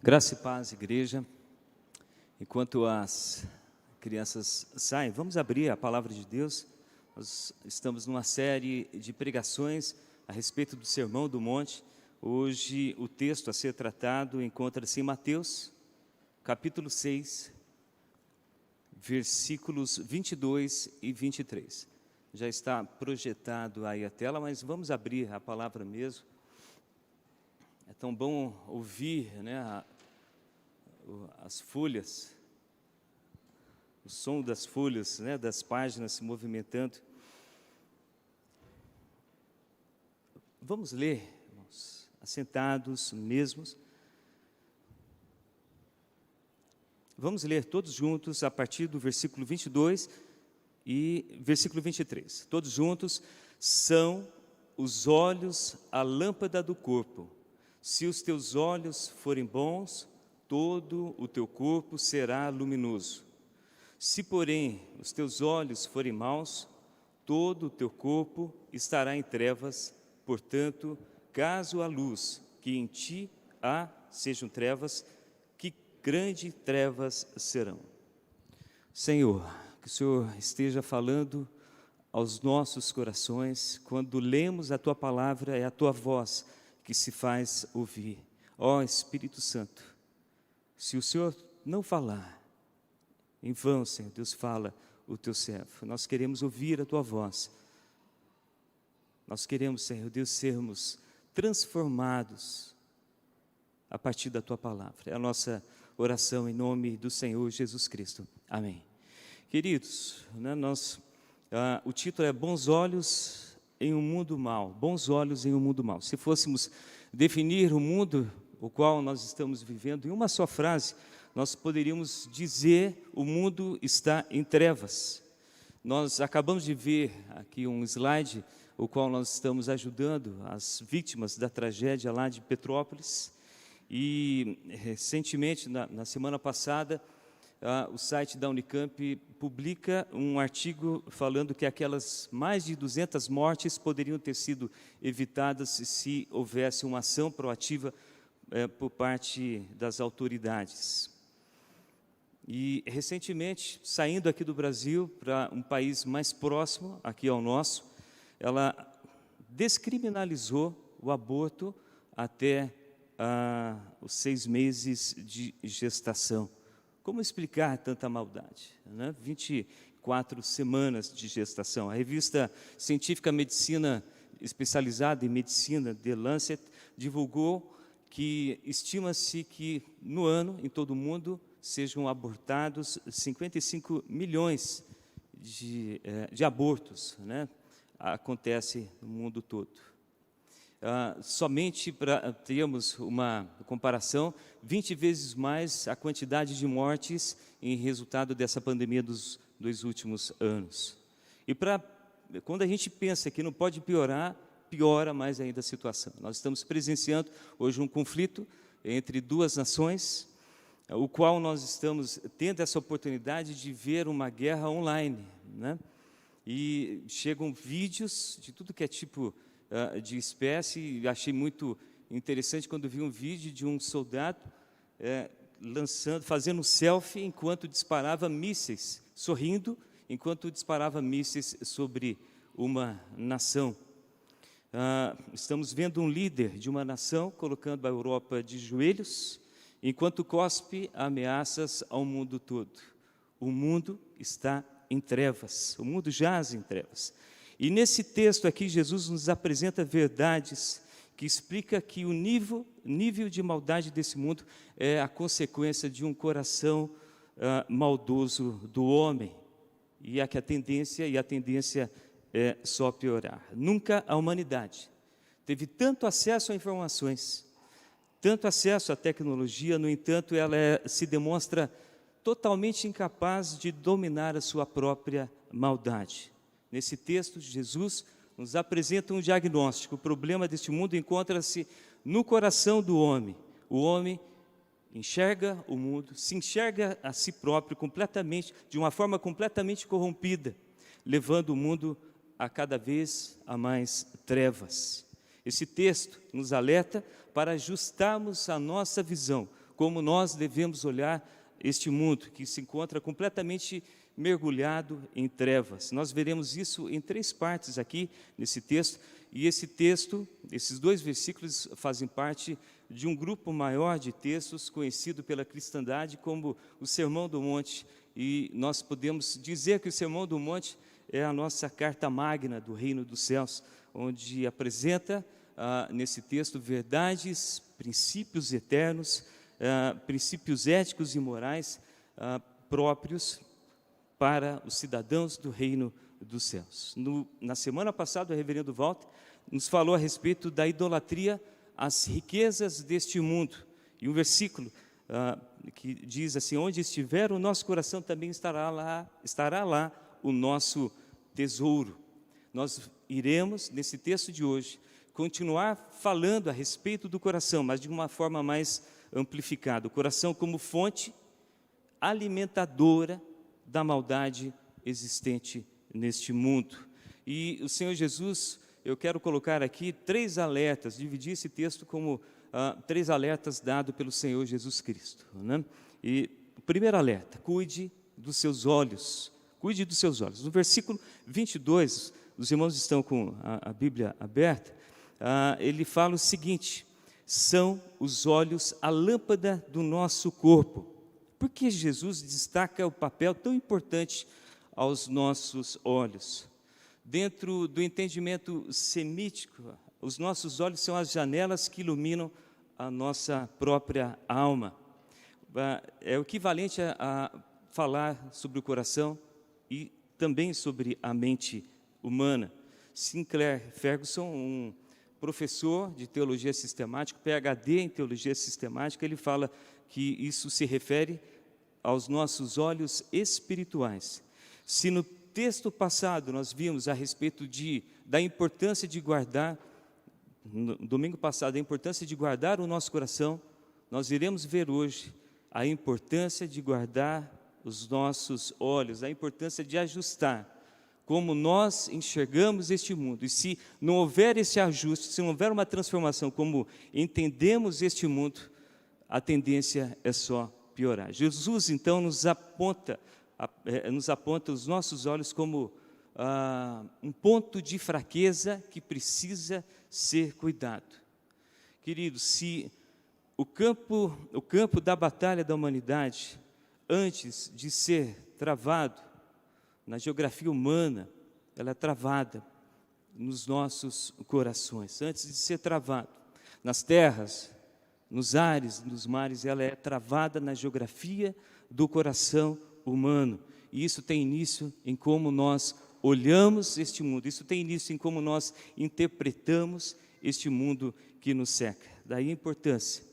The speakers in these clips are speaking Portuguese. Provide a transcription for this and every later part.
Graça e paz, igreja. Enquanto as crianças saem, vamos abrir a palavra de Deus. Nós estamos numa série de pregações a respeito do Sermão do Monte. Hoje o texto a ser tratado encontra-se em Mateus, capítulo 6, versículos 22 e 23. Já está projetado aí a tela, mas vamos abrir a palavra mesmo. É tão bom ouvir, né, as folhas, o som das folhas, né, das páginas se movimentando. Vamos ler, irmãos, assentados mesmos. Vamos ler todos juntos a partir do versículo 22 e versículo 23. Todos juntos. São os olhos a lâmpada do corpo. Se os teus olhos forem bons, todo o teu corpo será luminoso. Se, porém, os teus olhos forem maus, todo o teu corpo estará em trevas. Portanto, caso a luz que em ti há sejam trevas, que grandes trevas serão. Senhor, que o Senhor esteja falando aos nossos corações. Quando lemos a Tua palavra, é a Tua voz que se faz ouvir. Ó Espírito Santo, se o Senhor não falar, em vão, Senhor, Deus, fala o Teu servo. Nós queremos ouvir a Tua voz. Nós queremos, Senhor Deus, sermos transformados a partir da Tua palavra. É a nossa oração em nome do Senhor Jesus Cristo. Amém. Queridos, né, o título é Bons Olhos em um Mundo Mau. Bons olhos em um mundo mau. Se fôssemos definir o mundo o qual nós estamos vivendo em uma só frase, nós poderíamos dizer: o mundo está em trevas. Nós acabamos de ver aqui um slide, o qual nós estamos ajudando as vítimas da tragédia lá de Petrópolis. E recentemente, na semana passada, o site da Unicamp publica um artigo falando que aquelas mais de 200 mortes poderiam ter sido evitadas se houvesse uma ação proativa por parte das autoridades. E recentemente, saindo aqui do Brasil para um país mais próximo, aqui ao nosso, ela descriminalizou o aborto até os 6 meses de gestação. Como explicar tanta maldade, né? 24 semanas de gestação. A revista científica Medicina, especializada em medicina, The Lancet, divulgou que estima-se que no ano, em todo o mundo, sejam abortados 55 milhões de abortos, né? Acontece no mundo todo. Somente para termos uma comparação, 20 vezes mais a quantidade de mortes em resultado dessa pandemia dos 2 últimos anos. E quando a gente pensa que não pode piorar, piora mais ainda a situação. Nós estamos presenciando hoje um conflito entre 2 nações, o qual nós estamos tendo essa oportunidade de ver uma guerra online, né? E chegam vídeos de tudo que é tipo de espécie. Achei muito interessante quando vi um vídeo de um soldado fazendo selfie enquanto disparava mísseis, sorrindo enquanto disparava mísseis sobre uma nação. Estamos vendo um líder de uma nação colocando a Europa de joelhos, enquanto cospe ameaças ao mundo todo. O mundo está em trevas, o mundo jaz em trevas. E nesse texto aqui, Jesus nos apresenta verdades que explica que o nível de maldade desse mundo é a consequência de um coração maldoso do homem. E a tendência é só piorar. Nunca a humanidade teve tanto acesso a informações, tanto acesso à tecnologia, no entanto, ela se demonstra totalmente incapaz de dominar a sua própria maldade. Nesse texto, Jesus nos apresenta um diagnóstico. O problema deste mundo encontra-se no coração do homem. O homem enxerga o mundo, se enxerga a si próprio completamente, de uma forma completamente corrompida, levando o mundo a cada vez a mais trevas. Esse texto nos alerta para ajustarmos a nossa visão como nós devemos olhar este mundo, que se encontra completamente mergulhado em trevas. Nós veremos isso em 3 partes aqui, nesse texto, e esse texto, esses 2 versículos fazem parte de um grupo maior de textos conhecido pela cristandade como o Sermão do Monte, e nós podemos dizer que o Sermão do Monte é a nossa carta magna do reino dos céus, onde apresenta, nesse texto, verdades, princípios eternos, princípios éticos e morais próprios para os cidadãos do reino dos céus. Na semana passada, o reverendo Walter nos falou a respeito da idolatria às riquezas deste mundo. E um versículo que diz assim: onde estiver o nosso coração, também estará lá o nosso tesouro. Nós iremos, nesse texto de hoje, continuar falando a respeito do coração, mas de uma forma mais amplificada. O coração como fonte alimentadora da maldade existente neste mundo. E o Senhor Jesus, eu quero colocar aqui 3 alertas, dividir esse texto como 3 alertas dados pelo Senhor Jesus Cristo, né? E o primeiro alerta: cuide dos seus olhos, cuide dos seus olhos. No versículo 22, os irmãos estão com a Bíblia aberta, ele fala o seguinte: são os olhos a lâmpada do nosso corpo. Por que Jesus destaca o papel tão importante aos nossos olhos? Dentro do entendimento semítico, os nossos olhos são as janelas que iluminam a nossa própria alma. É o equivalente a falar sobre o coração e também sobre a mente humana. Sinclair Ferguson, um professor de teologia sistemática, PhD em teologia sistemática, ele fala que isso se refere aos nossos olhos espirituais. Se no texto passado nós vimos a respeito da importância de guardar, no domingo passado, a importância de guardar o nosso coração, nós iremos ver hoje a importância de guardar os nossos olhos, a importância de ajustar como nós enxergamos este mundo. E se não houver esse ajuste, se não houver uma transformação como entendemos este mundo, a tendência é só piorar. Jesus, então, nos aponta os nossos olhos como um ponto de fraqueza que precisa ser cuidado. Queridos, se o campo da batalha da humanidade, antes de ser travado na geografia humana, ela é travada nos nossos corações. Antes de ser travado nas terras, nos ares, nos mares, ela é travada na geografia do coração humano. E isso tem início em como nós olhamos este mundo, isso tem início em como nós interpretamos este mundo que nos cerca. Daí a importância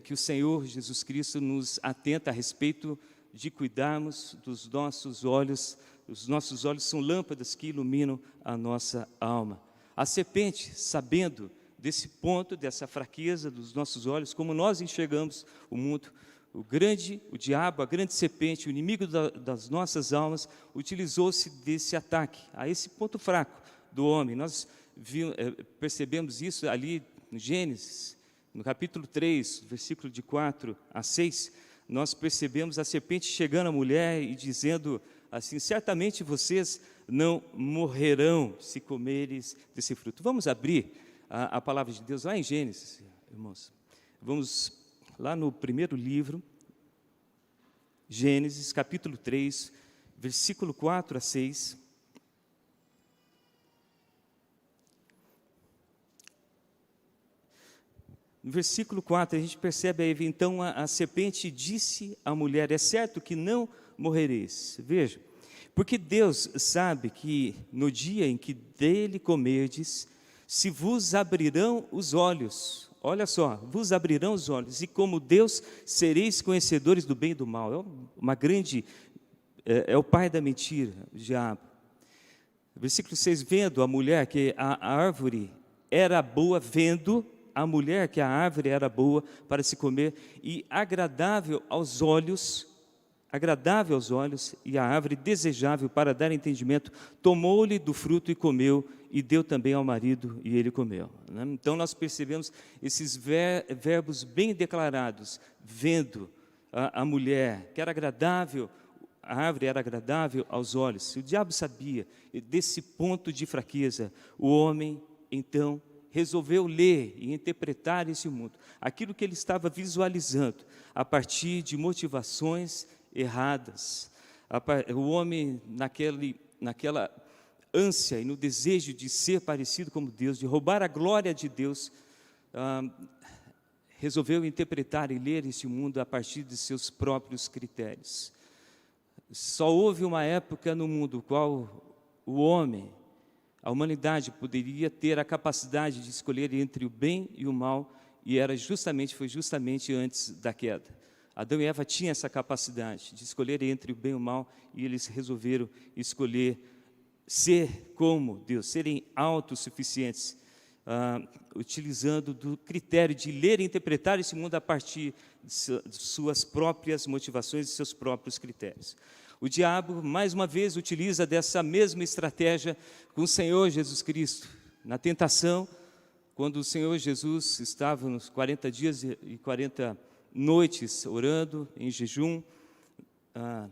que o Senhor Jesus Cristo nos atenta a respeito de cuidarmos dos nossos olhos. Os nossos olhos são lâmpadas que iluminam a nossa alma. A serpente, sabendo desse ponto, dessa fraqueza dos nossos olhos, como nós enxergamos o mundo, o diabo, a grande serpente, o inimigo das nossas almas, utilizou-se desse ataque, a esse ponto fraco do homem. Nós percebemos isso ali no Gênesis, no capítulo 3, versículo de 4 a 6, nós percebemos a serpente chegando à mulher e dizendo assim: certamente vocês não morrerão se comeres desse fruto. Vamos abrir a palavra de Deus lá em Gênesis, irmãos. Vamos lá no primeiro livro, Gênesis, capítulo 3, versículo 4 a 6. No versículo 4, a gente percebe aí: então a serpente disse à mulher: é certo que não morrereis. Veja, porque Deus sabe que no dia em que dele comerdes, se vos abrirão os olhos. Olha só, vos abrirão os olhos, e como Deus sereis conhecedores do bem e do mal. É o pai da mentira, o diabo. Versículo 6, vendo a mulher que a árvore era boa, vendo a mulher que a árvore era boa para se comer, e agradável aos olhos, agradável aos olhos e a árvore desejável para dar entendimento, tomou-lhe do fruto e comeu, e deu também ao marido, e ele comeu. Então, nós percebemos esses verbos bem declarados, vendo a mulher, que era agradável, a árvore era agradável aos olhos. O diabo sabia desse ponto de fraqueza. O homem, então, resolveu ler e interpretar esse mundo, aquilo que ele estava visualizando, a partir de motivações erradas. O homem, naquela ânsia e no desejo de ser parecido como Deus, de roubar a glória de Deus, resolveu interpretar e ler esse mundo a partir de seus próprios critérios. Só houve uma época no mundo qual o homem, a humanidade, poderia ter a capacidade de escolher entre o bem e o mal, e foi justamente antes da queda. Adão e Eva tinham essa capacidade de escolher entre o bem e o mal, e eles resolveram escolher ser como Deus, serem autossuficientes, utilizando do critério de ler e interpretar esse mundo a partir de suas próprias motivações e seus próprios critérios. O diabo, mais uma vez, utiliza dessa mesma estratégia com o Senhor Jesus Cristo. Na tentação, quando o Senhor Jesus estava nos 40 dias e 40 noites orando em jejum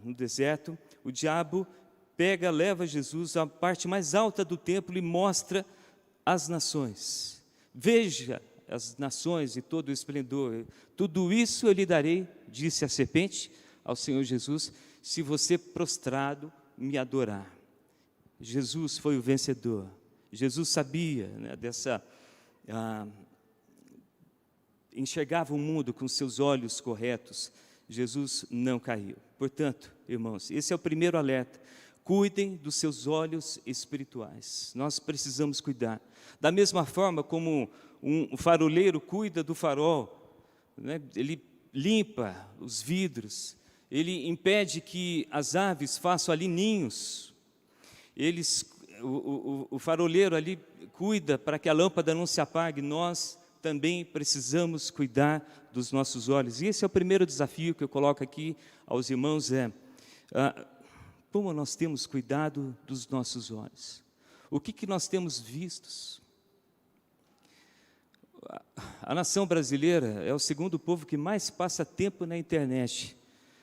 no deserto, o diabo leva Jesus à parte mais alta do templo e mostra as nações. Veja as nações e todo o esplendor. Tudo isso eu lhe darei, disse a serpente ao Senhor Jesus, se você prostrado me adorar. Jesus foi o vencedor. Jesus sabia, né, enxergava o mundo com seus olhos corretos. Jesus não caiu. Portanto, irmãos, esse é o primeiro alerta. Cuidem dos seus olhos espirituais. Nós precisamos cuidar. Da mesma forma como um faroleiro cuida do farol, né, ele limpa os vidros, ele impede que as aves façam ali ninhos. O faroleiro ali cuida para que a lâmpada não se apague. Nós também precisamos cuidar dos nossos olhos. E esse é o primeiro desafio que eu coloco aqui aos irmãos, como nós temos cuidado dos nossos olhos? O que nós temos visto? A nação brasileira é o segundo povo que mais passa tempo na internet.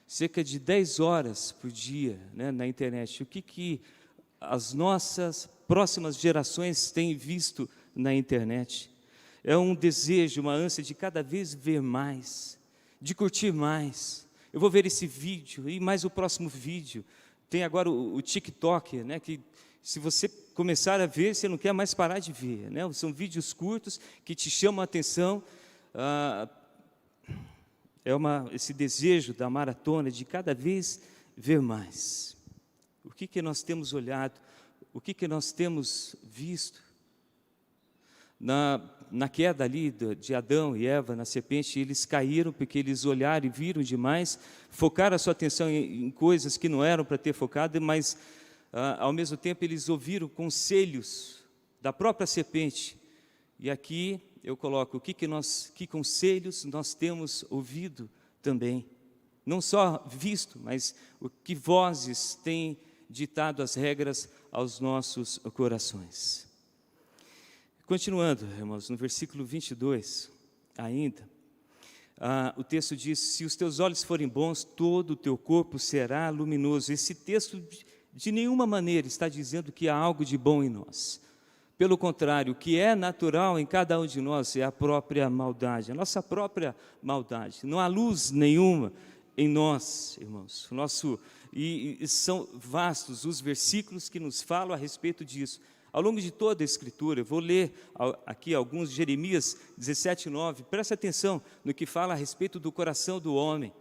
Cerca de 10 horas por dia, né, na internet. O que as nossas próximas gerações têm visto na internet? É um desejo, uma ânsia de cada vez ver mais, de curtir mais. Eu vou ver esse vídeo e mais o próximo vídeo. Tem agora o TikTok, né, que se você começar a ver, você não quer mais parar de ver, né? São vídeos curtos que te chamam a atenção. Esse desejo da maratona de cada vez ver mais. O que nós temos olhado? O que nós temos visto? Na queda ali de Adão e Eva, na serpente, eles caíram porque eles olharam e viram demais, focaram a sua atenção em coisas que não eram para ter focado, mas ao mesmo tempo eles ouviram conselhos da própria serpente. E aqui eu coloco que conselhos nós temos ouvido também, não só visto, mas o que vozes têm ditado as regras aos nossos corações. Continuando, irmãos, no versículo 22, ainda, o texto diz, se os teus olhos forem bons, todo o teu corpo será luminoso. Esse texto de nenhuma maneira está dizendo que há algo de bom em nós. Pelo contrário, o que é natural em cada um de nós é a própria maldade, a nossa própria maldade. Não há luz nenhuma em nós, irmãos. E são vastos os versículos que nos falam a respeito disso. Ao longo de toda a Escritura, eu vou ler aqui alguns, Jeremias 17:9. Preste atenção no que fala a respeito do coração do homem.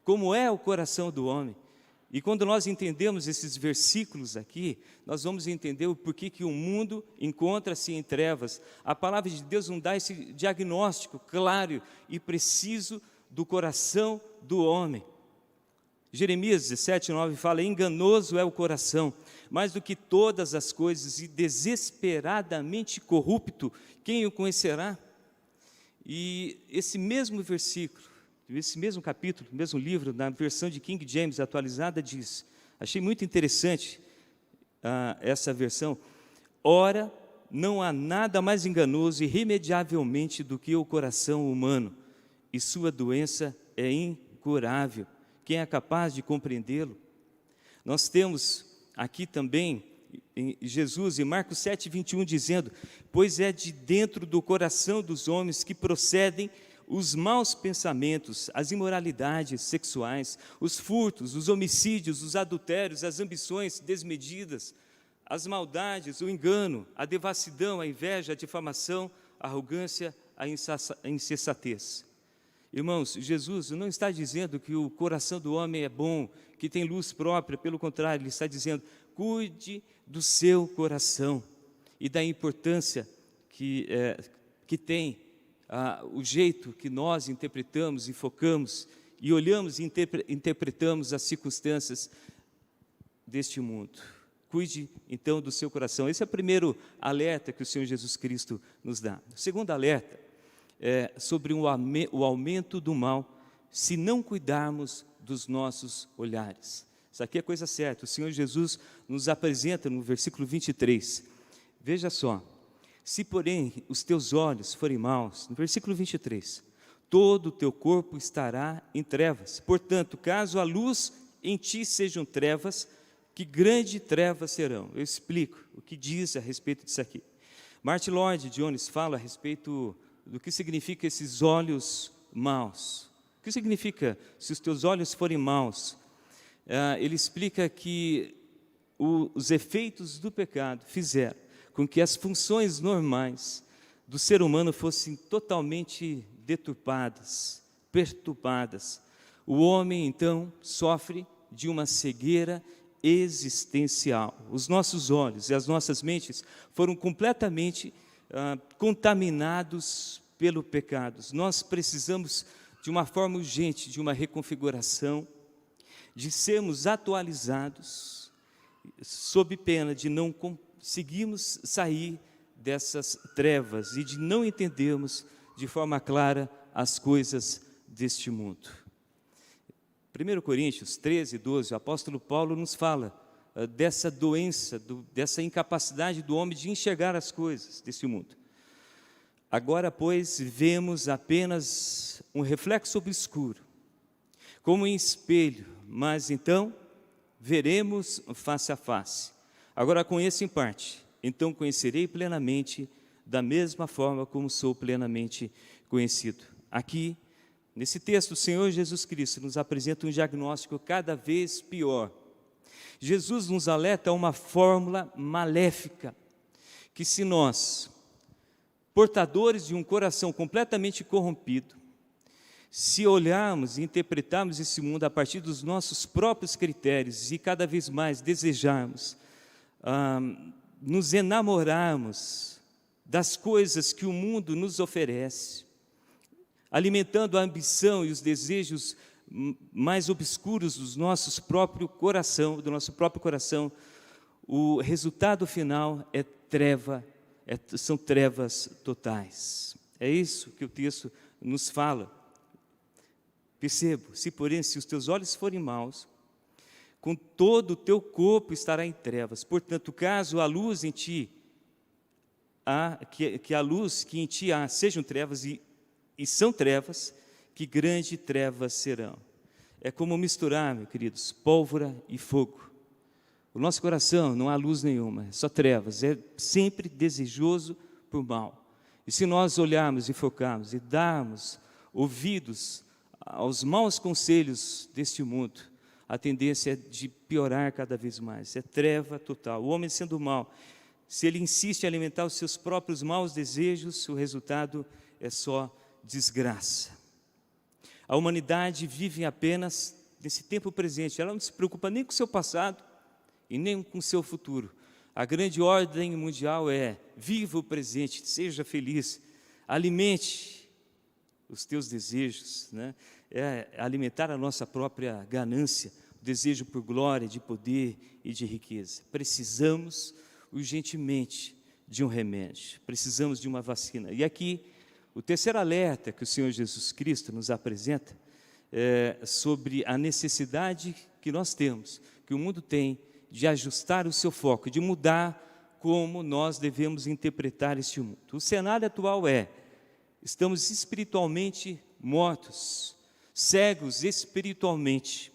Como é o coração do homem? E quando nós entendemos esses versículos aqui, nós vamos entender o porquê que o mundo encontra-se em trevas. A palavra de Deus não dá esse diagnóstico claro e preciso do coração do homem. Jeremias 17:9 fala, enganoso é o coração, mais do que todas as coisas, e desesperadamente corrupto, quem o conhecerá? E esse mesmo versículo esse mesmo capítulo, mesmo livro, na versão de King James atualizada, diz, achei muito interessante essa versão: ora, não há nada mais enganoso irremediavelmente do que o coração humano, e sua doença é incurável. Quem é capaz de compreendê-lo? Nós temos aqui também Jesus, em Marcos 7, 21, dizendo: pois é de dentro do coração dos homens que procedem os maus pensamentos, as imoralidades sexuais, os furtos, os homicídios, os adultérios, as ambições desmedidas, as maldades, o engano, a devassidão, a inveja, a difamação, a arrogância, a insensatez. Irmãos, Jesus não está dizendo que o coração do homem é bom, que tem luz própria, pelo contrário, Ele está dizendo: cuide do seu coração e da importância que tem o jeito que nós interpretamos e focamos e olhamos e interpretamos as circunstâncias deste mundo. Cuide então do seu coração. Esse é o primeiro alerta que o Senhor Jesus Cristo nos dá. O segundo alerta é sobre o aumento do mal, se não cuidarmos dos nossos olhares. Isso aqui é coisa certa. O Senhor Jesus nos apresenta no versículo 23. Veja só: se porém os teus olhos forem maus, no versículo 23, todo o teu corpo estará em trevas. Portanto, caso a luz em ti sejam trevas, que grande trevas serão. Eu explico o que diz a respeito disso aqui. Martin Lloyd-Jones fala a respeito do que significa esses olhos maus. O que significa se os teus olhos forem maus? Ele explica que os efeitos do pecado fizeram com que as funções normais do ser humano fossem totalmente deturpadas, perturbadas. O homem, então, sofre de uma cegueira existencial. Os nossos olhos e as nossas mentes foram completamente contaminados pelo pecado. Nós precisamos de uma forma urgente, de uma reconfiguração, de sermos atualizados, sob pena de não conseguirmos sair dessas trevas e de não entendermos de forma clara as coisas deste mundo. 1 Coríntios 13, 12, o apóstolo Paulo nos fala dessa doença, dessa incapacidade do homem de enxergar as coisas deste mundo. Agora, pois, vemos apenas um reflexo obscuro, como em espelho, mas então veremos face a face. Agora conheço em parte, então conhecerei plenamente, da mesma forma como sou plenamente conhecido. Aqui, nesse texto, o Senhor Jesus Cristo nos apresenta um diagnóstico cada vez pior. Jesus nos alerta a uma fórmula maléfica, que se nós, portadores de um coração completamente corrompido, se olharmos e interpretarmos esse mundo a partir dos nossos próprios critérios e cada vez mais desejarmos nos enamorarmos das coisas que o mundo nos oferece, alimentando a ambição e os desejos mais obscuros do nosso próprio coração, o resultado final é são trevas totais. É isso que o texto nos fala. Percebo, se os teus olhos forem maus, com todo o teu corpo estará em trevas. Portanto, caso a luz em ti, que a luz que em ti há sejam trevas, e são trevas, que grande trevas serão. É como misturar, meus queridos, pólvora e fogo. O nosso coração não há luz nenhuma, é só trevas, é sempre desejoso por mal. E se nós olharmos e focarmos e darmos ouvidos aos maus conselhos deste mundo, a tendência é de piorar cada vez mais, é treva total. O homem sendo mau, se ele insiste em alimentar os seus próprios maus desejos, o resultado é só desgraça. A humanidade vive apenas nesse tempo presente, ela não se preocupa nem com o seu passado e nem com o seu futuro. A grande ordem mundial é: viva o presente, seja feliz, alimente os teus desejos, né? É alimentar a nossa própria ganância, o desejo por glória, de poder e de riqueza. Precisamos urgentemente de um remédio, precisamos de uma vacina. E aqui, o terceiro alerta que o Senhor Jesus Cristo nos apresenta sobre a necessidade que nós temos, que o mundo tem, de ajustar o seu foco, de mudar como nós devemos interpretar este mundo. O cenário atual estamos espiritualmente mortos, cegos espiritualmente.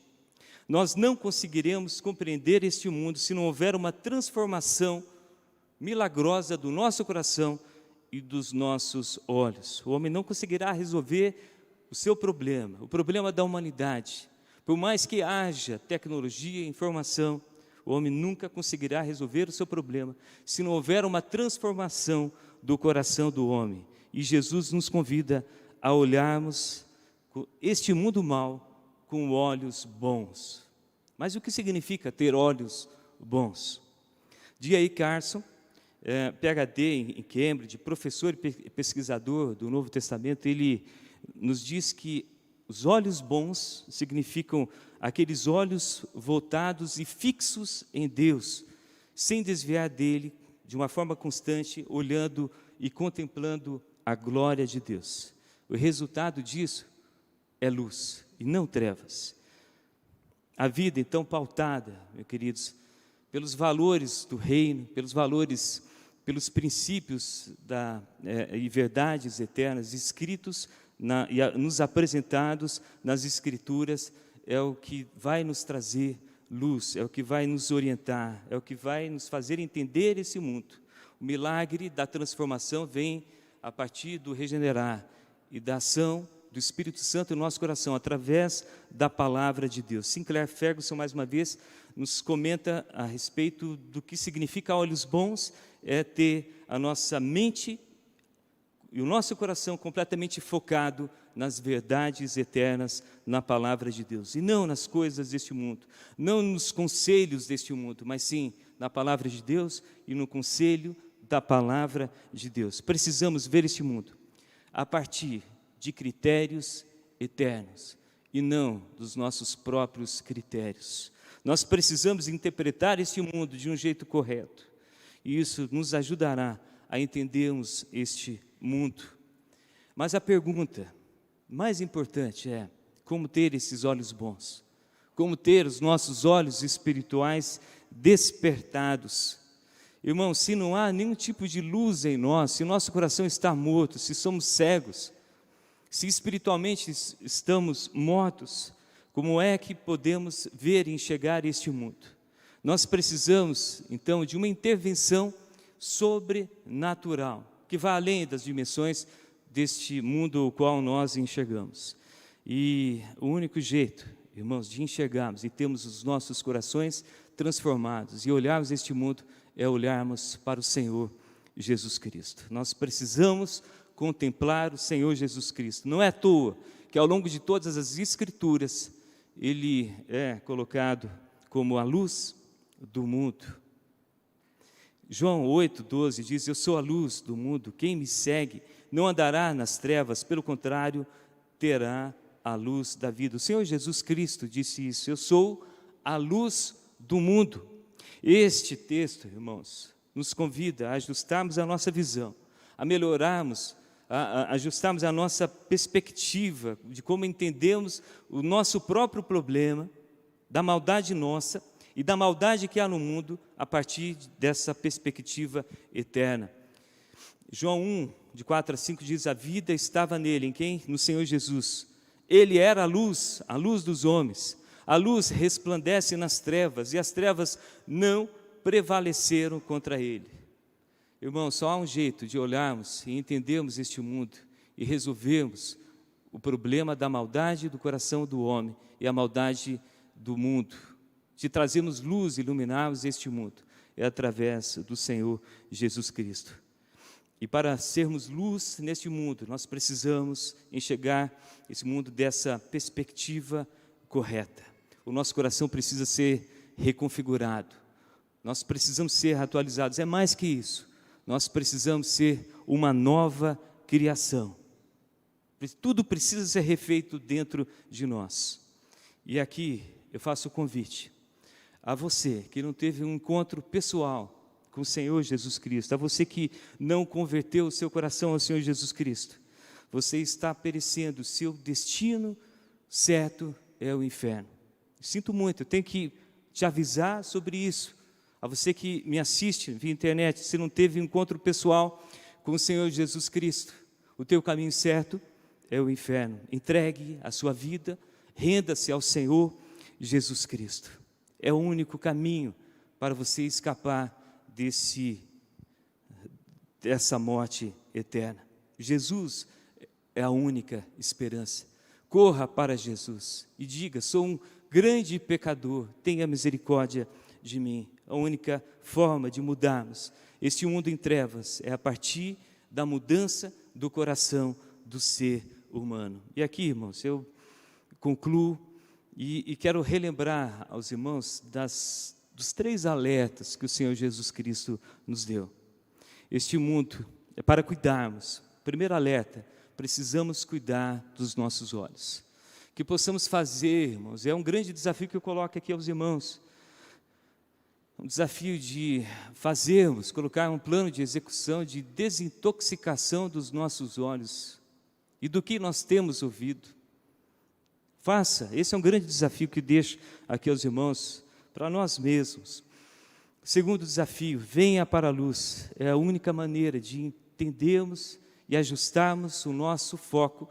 Nós não conseguiremos compreender este mundo se não houver uma transformação milagrosa do nosso coração e dos nossos olhos. O homem não conseguirá resolver o seu problema, o problema da humanidade. Por mais que haja tecnologia e informação, o homem nunca conseguirá resolver o seu problema se não houver uma transformação do coração do homem. E Jesus nos convida a olharmos este mundo mau com olhos bons. Mas o que significa ter olhos bons? D.A. Carson, PhD em Cambridge, professor e pesquisador do Novo Testamento, ele nos diz que os olhos bons significam aqueles olhos voltados e fixos em Deus, sem desviar dele, de uma forma constante, olhando e contemplando a glória de Deus. O resultado disso é luz e não trevas. A vida, então, pautada, meus queridos, pelos valores do reino, pelos princípios e verdades eternas escritos nos apresentados nas Escrituras, é o que vai nos trazer luz, é o que vai nos orientar, é o que vai nos fazer entender esse mundo. O milagre da transformação vem a partir do regenerar e da ação do Espírito Santo no nosso coração, através da palavra de Deus. Sinclair Ferguson, mais uma vez, nos comenta a respeito do que significa olhos bons, é ter a nossa mente e o nosso coração completamente focado nas verdades eternas, na palavra de Deus, e não nas coisas deste mundo, não nos conselhos deste mundo, mas sim na palavra de Deus e no conselho da palavra de Deus. Precisamos ver este mundo a partir de critérios eternos e não dos nossos próprios critérios. Nós precisamos interpretar este mundo de um jeito correto, e isso nos ajudará a entendermos este mundo. Mas a pergunta mais importante é: como ter esses olhos bons? Como ter os nossos olhos espirituais despertados? Irmãos, se não há nenhum tipo de luz em nós, se nosso coração está morto, se somos cegos, se espiritualmente estamos mortos, como é que podemos ver e enxergar este mundo? Nós precisamos, então, de uma intervenção sobrenatural, que vai além das dimensões deste mundo o qual nós enxergamos. E o único jeito, irmãos, de enxergarmos e termos os nossos corações transformados e olharmos este mundo é olharmos para o Senhor Jesus Cristo. Nós precisamos contemplar o Senhor Jesus Cristo. Não é à toa que ao longo de todas as Escrituras Ele é colocado como a luz do mundo. João 8,12 diz: eu sou a luz do mundo, quem me segue não andará nas trevas, pelo contrário, terá a luz da vida. O Senhor Jesus Cristo disse isso: eu sou a luz do mundo. Este texto, irmãos, nos convida a ajustarmos a nossa visão, a melhorarmos, a ajustarmos a nossa perspectiva de como entendemos o nosso próprio problema, da maldade nossa e da maldade que há no mundo, a partir dessa perspectiva eterna. João 1, de 4 a 5, diz: a vida estava nele, em quem? No Senhor Jesus. Ele era a luz dos homens. A luz resplandece nas trevas, e as trevas não prevaleceram contra ele. Irmão, só há um jeito de olharmos e entendermos este mundo e resolvermos o problema da maldade do coração do homem e a maldade do mundo, de trazermos luz e iluminarmos este mundo, é através do Senhor Jesus Cristo. E para sermos luz neste mundo, nós precisamos enxergar esse mundo dessa perspectiva correta. O nosso coração precisa ser reconfigurado, nós precisamos ser atualizados. É mais que isso, nós precisamos ser uma nova criação. Tudo precisa ser refeito dentro de nós. E aqui eu faço o convite a você que não teve um encontro pessoal com o Senhor Jesus Cristo, a você que não converteu o seu coração ao Senhor Jesus Cristo. Você está perecendo, seu destino, certo é o inferno. Sinto muito, eu tenho que te avisar sobre isso. A você que me assiste via internet, se não teve encontro pessoal com o Senhor Jesus Cristo, o teu caminho certo é o inferno. Entregue a sua vida, renda-se ao Senhor Jesus Cristo. É o único caminho para você escapar dessa morte eterna. Jesus é a única esperança. Corra para Jesus e diga: sou um grande pecador, tenha misericórdia de mim. A única forma de mudarmos este mundo em trevas é a partir da mudança do coração do ser humano. E aqui, irmãos, eu concluo e quero relembrar aos irmãos dos 3 alertas que o Senhor Jesus Cristo nos deu. Este mundo é para cuidarmos. Primeiro alerta: precisamos cuidar dos nossos olhos. Que possamos fazer, irmãos, é um grande desafio que eu coloco aqui aos irmãos. Um desafio de fazermos, colocar um plano de execução, de desintoxicação dos nossos olhos e do que nós temos ouvido. Faça, esse é um grande desafio que deixo aqui aos irmãos, para nós mesmos. Segundo desafio: venha para a luz. É a única maneira de entendermos e ajustarmos o nosso foco,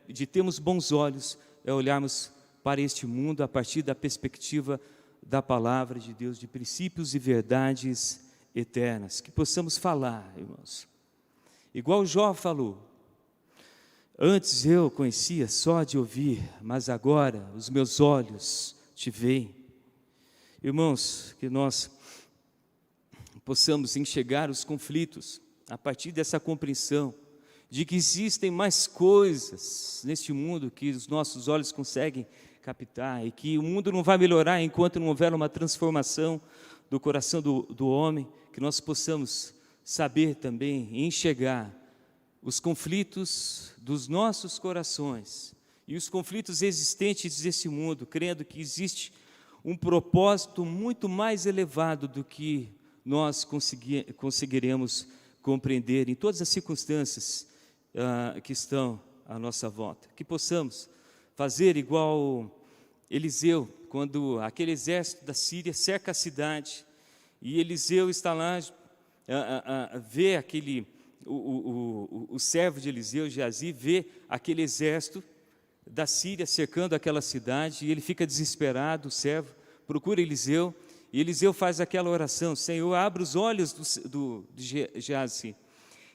de termos bons olhos, é olharmos para este mundo a partir da perspectiva da palavra de Deus, de princípios e verdades eternas. Que possamos falar, irmãos, igual Jó falou: antes eu conhecia só de ouvir, mas agora os meus olhos te veem. Irmãos, que nós possamos enxergar os conflitos a partir dessa compreensão de que existem mais coisas neste mundo que os nossos olhos conseguem captar, e que o mundo não vai melhorar enquanto não houver uma transformação do coração do homem. Que nós possamos saber também e enxergar os conflitos dos nossos corações e os conflitos existentes desse mundo, crendo que existe um propósito muito mais elevado do que nós conseguiremos compreender em todas as circunstâncias que estão à nossa volta. Que possamos fazer igual Eliseu, quando aquele exército da Síria cerca a cidade, e Eliseu está lá, vê o servo de Eliseu, Geazi, vê aquele exército da Síria cercando aquela cidade, e ele fica desesperado. O servo procura Eliseu, e Eliseu faz aquela oração: Senhor, abre os olhos de Geazi.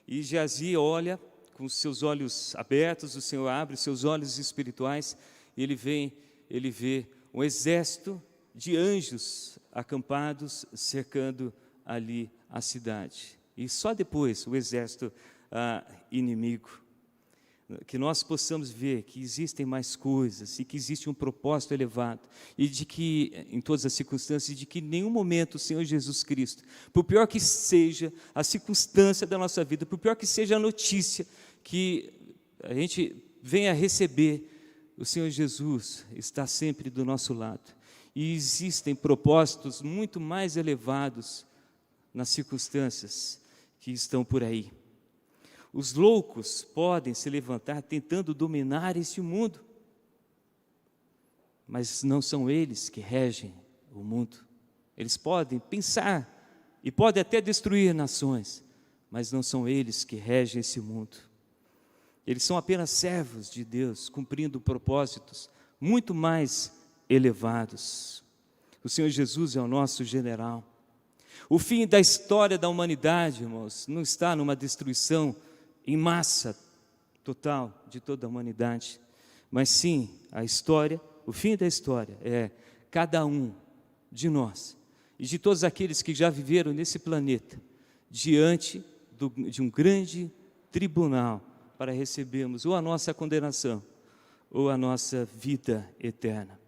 E Geazi olha com os seus olhos abertos, o Senhor abre os seus olhos espirituais, e ele vê um exército de anjos acampados, cercando ali a cidade. E só depois o exército inimigo. Que nós possamos ver que existem mais coisas e que existe um propósito elevado, e de que, em todas as circunstâncias, de que em nenhum momento o Senhor Jesus Cristo, por pior que seja a circunstância da nossa vida, por pior que seja a notícia que a gente venha receber, o Senhor Jesus está sempre do nosso lado. E existem propósitos muito mais elevados nas circunstâncias que estão por aí. Os loucos podem se levantar tentando dominar este mundo, mas não são eles que regem o mundo. Eles podem pensar e podem até destruir nações, mas não são eles que regem esse mundo. Eles são apenas servos de Deus, cumprindo propósitos muito mais elevados. O Senhor Jesus é o nosso general. O fim da história da humanidade, irmãos, não está numa destruição em massa total de toda a humanidade, mas sim o fim da história é cada um de nós e de todos aqueles que já viveram nesse planeta diante de um grande tribunal para recebermos ou a nossa condenação ou a nossa vida eterna.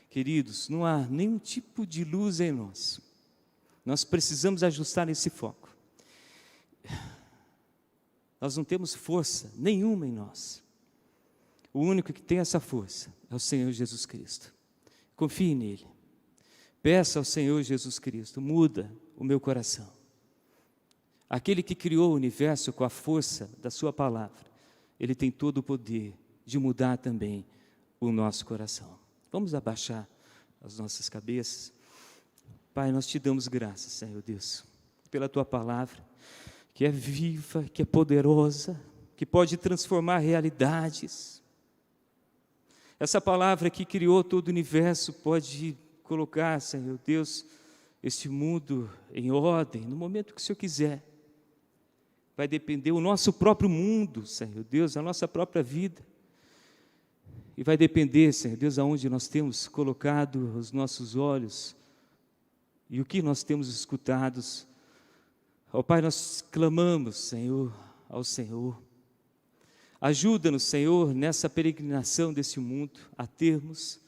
Queridos, não há nenhum tipo de luz em nós. Nós precisamos ajustar esse foco. Nós não temos força nenhuma em nós. O único que tem essa força é o Senhor Jesus Cristo. Confie nele. Peça ao Senhor Jesus Cristo: muda o meu coração. Aquele que criou o universo com a força da sua palavra, ele tem todo o poder de mudar também o nosso coração. Vamos abaixar as nossas cabeças. Pai, nós te damos graças, Senhor Deus, pela tua palavra, que é viva, que é poderosa, que pode transformar realidades. Essa palavra que criou todo o universo pode colocar, Senhor Deus, este mundo em ordem, no momento que o Senhor quiser. Vai depender o nosso próprio mundo, Senhor Deus, a nossa própria vida. E vai depender, Senhor Deus, aonde nós temos colocado os nossos olhos e o que nós temos escutado. Ó Pai, nós clamamos, Senhor, ao Senhor. Ajuda-nos, Senhor, nessa peregrinação desse mundo, a termos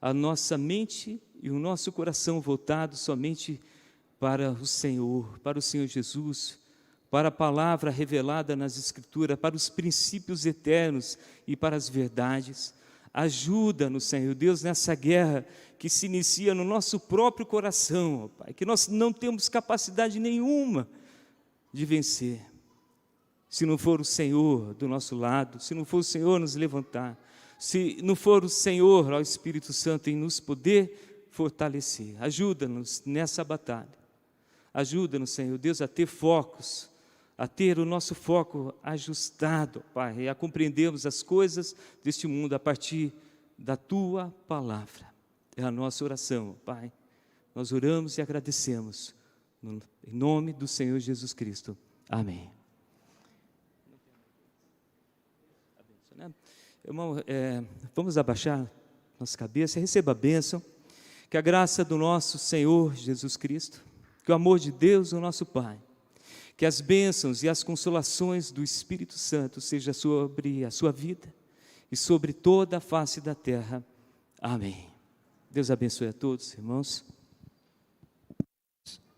a nossa mente e o nosso coração voltados somente para o Senhor Jesus, para a palavra revelada nas Escrituras, para os princípios eternos e para as verdades. Ajuda-nos, Senhor Deus, nessa guerra que se inicia no nosso próprio coração, ó Pai, que nós não temos capacidade nenhuma de vencer. Se não for o Senhor do nosso lado, se não for o Senhor nos levantar, se não for o Senhor, ó Espírito Santo, em nos poder fortalecer. Ajuda-nos nessa batalha. Ajuda-nos, Senhor Deus, a ter focos, a ter o nosso foco ajustado, Pai, e a compreendermos as coisas deste mundo a partir da Tua palavra. É a nossa oração, Pai. Nós oramos e agradecemos, em nome do Senhor Jesus Cristo. Amém. Irmão, vamos abaixar nossa cabeça, receba a bênção, que a graça do nosso Senhor Jesus Cristo, que o amor de Deus, o nosso Pai, que as bênçãos e as consolações do Espírito Santo seja sobre a sua vida e sobre toda a face da terra. Amém. Deus abençoe a todos, irmãos.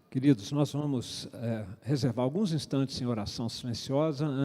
Queridos, nós vamos reservar alguns instantes em oração silenciosa.